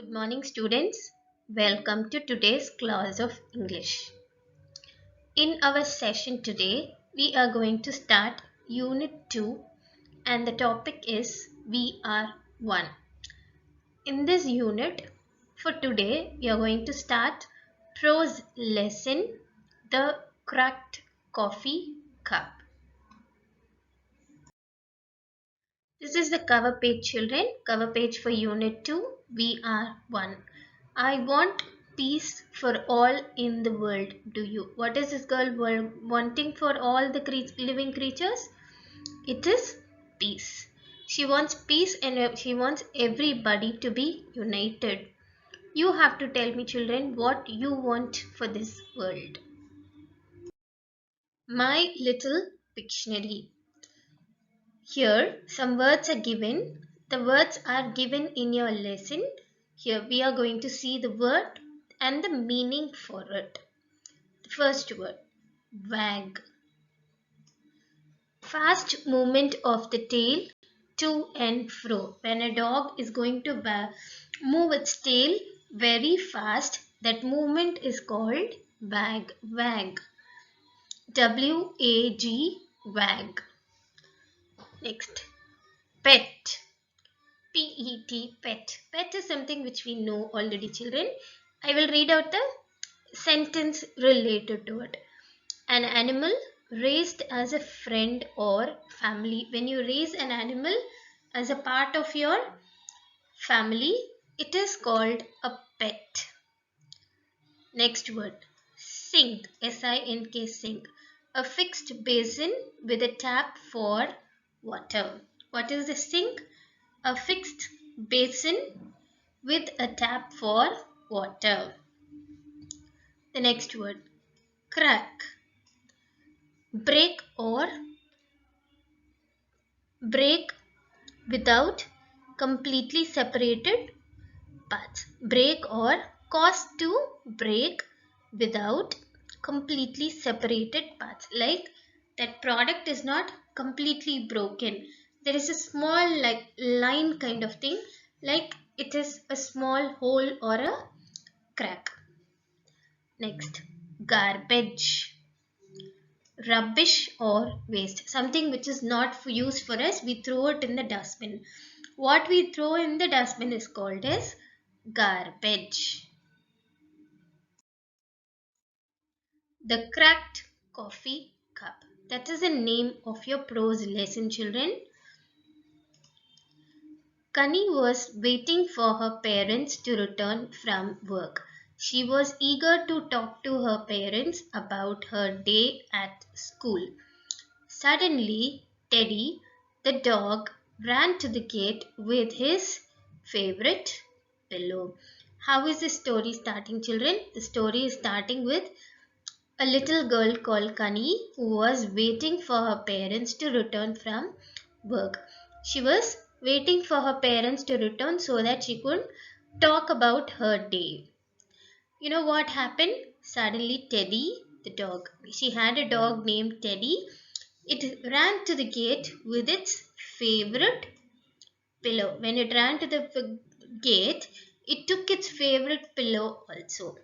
Good morning, students. Welcome to today's class of English. In our session today, we are going to start Unit 2 and the topic is We Are One. In this unit, for today, we are going to start prose lesson The Cracked Coffee Cup. This is the cover page, children. Cover page for Unit 2. We are one. I want peace for all in the world. Do you? What is this girl wanting for all the living creatures? It is peace. She wants peace and she wants everybody to be united. You have to tell me, children, what you want for this world. My little dictionary. Here, some words are given. The words are given in your lesson. Here, we are going to see the word and the meaning for it. The first word, wag. Fast movement of the tail to and fro. When a dog is going to move its tail very fast, that movement is called wag. Wag. W-A-G, wag. Next, pet. P-E-T, pet. Pet is something which we know already, children. I will read out the sentence related to it. An animal raised as a friend or family. When you raise an animal as a part of your family, it is called a pet. Next word, sink. S-I-N-K, sink. A fixed basin with a tap for water. What is the sink? A fixed basin with a tap for water. The next word, crack. Break or break without completely separated paths. Break or cause to break without completely separated paths. Like that product is not completely broken. There is a small line kind of thing, like it is a small hole or a crack. Next, garbage. Rubbish or waste. Something which is not for use for us, we throw it in the dustbin. What we throw in the dustbin is called as garbage. The cracked coffee cup. That is the name of your prose lesson, children. Kani was waiting for her parents to return from work. She was eager to talk to her parents about her day at school. Suddenly, Teddy, the dog, ran to the gate with his favorite pillow. How is the story starting, children? The story is starting with a little girl called Kani who was waiting for her parents to return from work. She was waiting for her parents to return so that she could talk about her day. You know what happened? Suddenly, Teddy, the dog, she had a dog named Teddy. It ran to the gate with its favorite pillow. When it ran to the gate, it took its favorite pillow also.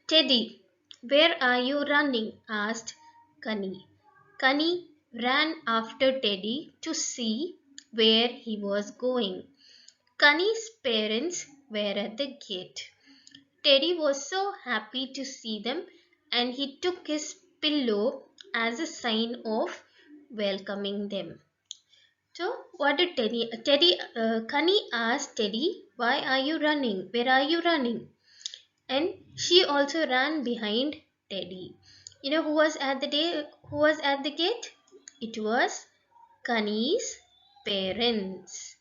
Teddy, where are you running? Asked Kani. Kani ran after Teddy to see where he was going. Kani's parents were at the gate. Teddy was so happy to see them and he took his pillow as a sign of welcoming them. So, what did Kani asked Teddy, why are you running? Where are you running? And she also ran behind Teddy. You know who was at the gate? It was Kani's parents.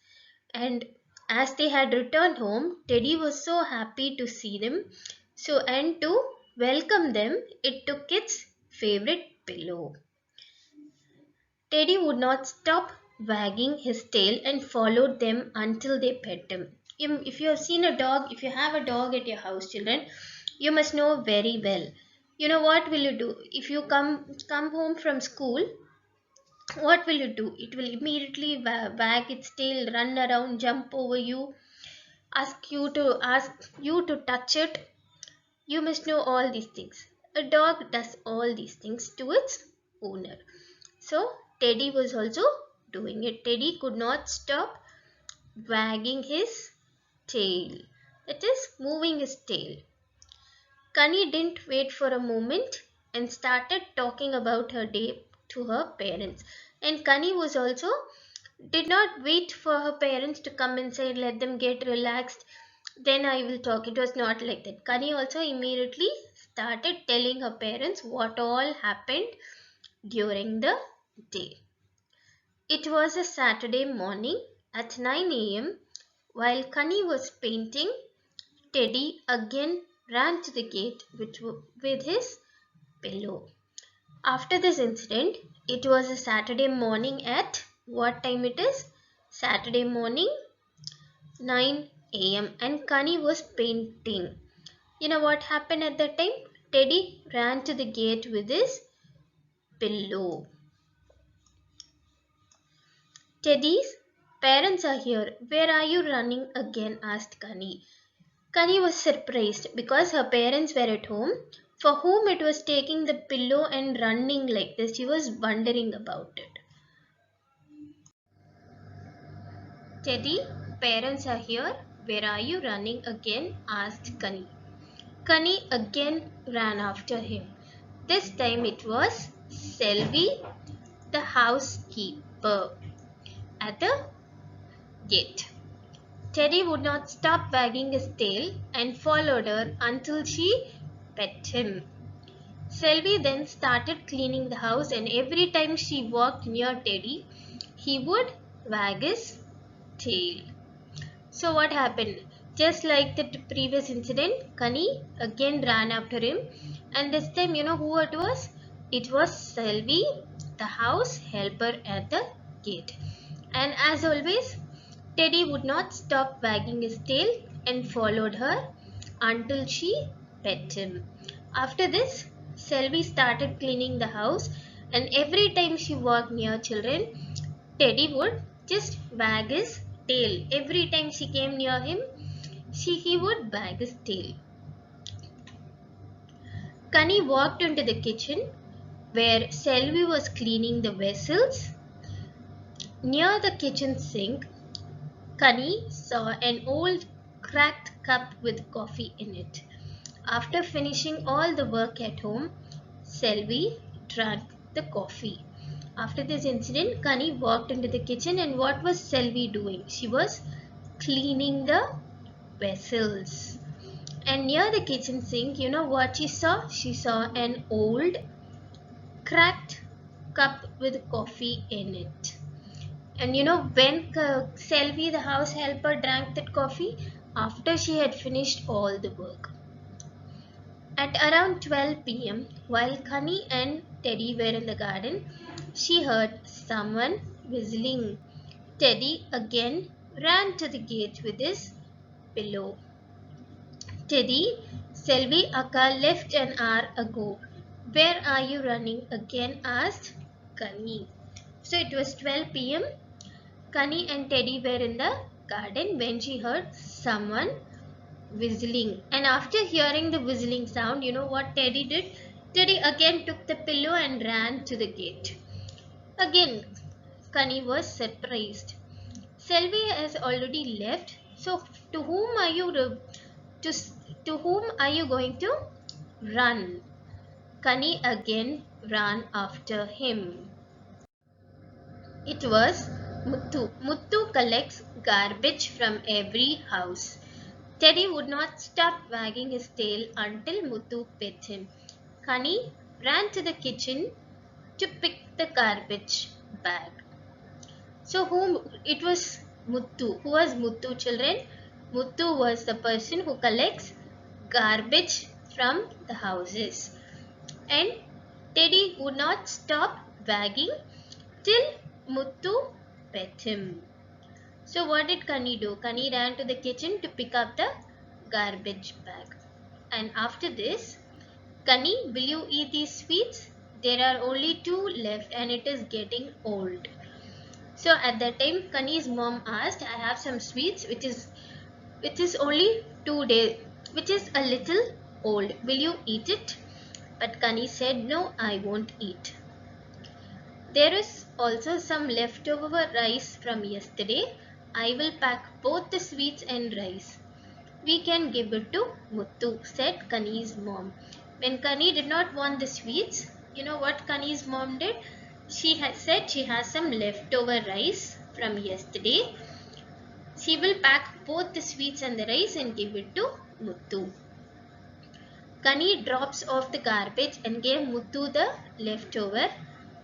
And as they had returned home, Teddy was so happy to see them. So, and to welcome them, it took its favorite pillow. Teddy would not stop wagging his tail and followed them until they pet him. If you have seen a dog, if you have a dog at your house, children, you must know very well. You know what will you do? If you come home from school, What will you do? It will immediately wag its tail, run around, jump over you, ask you to touch it. You must know all these things. A dog does all these things to its owner. So Teddy was also doing it. Teddy could not stop wagging his tail. That is, moving his tail. Connie didn't wait for a moment and started talking about her day to her parents. And Connie was also did not wait for her parents to come and say, let them get relaxed, then I will talk. It was not like that. Connie also immediately started telling her parents what all happened during the day. It was a Saturday morning at 9 a.m. While Connie was painting, Teddy again ran to the gate with his pillow. After this incident, it was a Saturday morning at what time it is? Saturday morning 9 a.m. and Connie was painting. You know what happened at that time? Teddy ran to the gate with his pillow. Teddy's parents are here. Where are you running again? Asked Connie. Connie was surprised because her parents were at home. For whom it was taking the pillow and running like this, she was wondering about it. Teddy, parents are here. Where are you running again? Asked Connie. Connie again ran after him. This time it was Selvi, the housekeeper, at the gate. Teddy would not stop wagging his tail and followed her until she pet him. Selvi then started cleaning the house, and every time she walked near Teddy, he would wag his tail. So, what happened? Just like the previous incident, Connie again ran after him, and this time, you know who it was? It was Selvi, the house helper at the gate. And as always, Teddy would not stop wagging his tail and followed her until she pet him. After this, Selvi started cleaning the house, and every time she walked near children, Teddy would just wag his tail. Every time she came near him, he would wag his tail. Connie walked into the kitchen where Selvi was cleaning the vessels. Near the kitchen sink, Connie saw an old cracked cup with coffee in it. After finishing all the work at home, Selvi drank the coffee. After this incident, Connie walked into the kitchen, and what was Selvi doing? She was cleaning the vessels. And near the kitchen sink, you know what she saw? She saw an old cracked cup with coffee in it. And you know when Selvi, the house helper, drank that coffee? After she had finished all the work. At around 12 p.m., while Connie and Teddy were in the garden, she heard someone whistling. Teddy again ran to the gate with his pillow. Teddy, Selvi Akka left an hour ago. Where are you running again? Asked Connie. So it was 12 p.m. Connie and Teddy were in the garden when she heard someone whistling. And after hearing the whistling sound, you know what Teddy did? Teddy again took the pillow and ran to the gate. Again, Connie was surprised. Selvi has already left. So to whom are you to, to whom are you going to run? Connie again ran after him. It was Muttu. Muttu collects garbage from every house. Teddy would not stop wagging his tail until Muttu pet him. Connie ran to the kitchen to pick the garbage bag. So whom it was Muttu. Who was Muttu, children? Muttu was the person who collects garbage from the houses. And Teddy would not stop wagging till Muttu pet him. So what did Connie do? Connie ran to the kitchen to pick up the garbage bag. And after this, Connie, will you eat these sweets? There are only 2 left and it is getting old. So at that time, Kani's mom asked, I have some sweets which is only 2 days, which is a little old. Will you eat it? But Kani said, no, I won't eat. There is also some leftover rice from yesterday. I will pack both the sweets and rice. We can give it to Muthu, said Kani's mom. When Kani did not want the sweets, you know what Kani's mom did? She had said she has some leftover rice from yesterday. She will pack both the sweets and the rice and give it to Muthu. Kani drops off the garbage and gave Muthu the leftover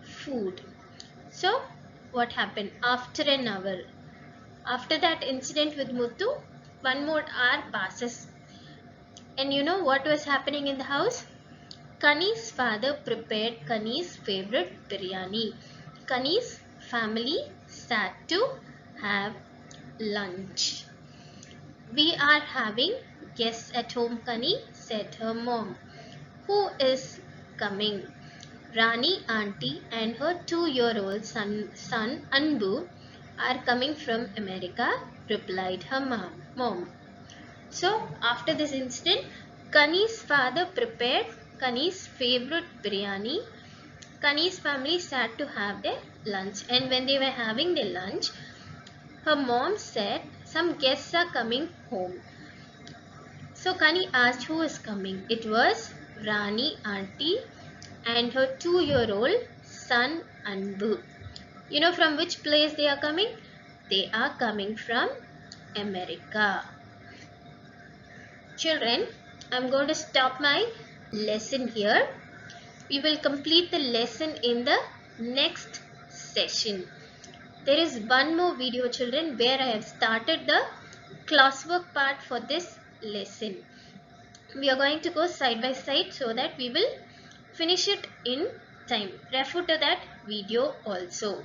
food. So, what happened? After an hour, after that incident with Muthu, one more hour passes. And you know what was happening in the house? Kani's father prepared Kani's favorite biryani. Kani's family sat to have lunch. We are having guests at home, Kani, said her mom. Who is coming? Rani auntie and her 2-year-old son Anbu are coming from America, replied her mom. So, after this incident, Kani's father prepared Kani's favorite biryani. Kani's family sat to have their lunch, and when they were having their lunch, her mom said some guests are coming home. So Kani asked who is coming. It was Rani auntie and her 2-year-old son Anbu. You know from which place they are coming? They are coming from America. Children, I'm going to stop my lesson here. We will complete the lesson in the next session. There is one more video, children, where I have started the classwork part for this lesson. We are going to go side by side so that we will finish it in time. Refer to that video also.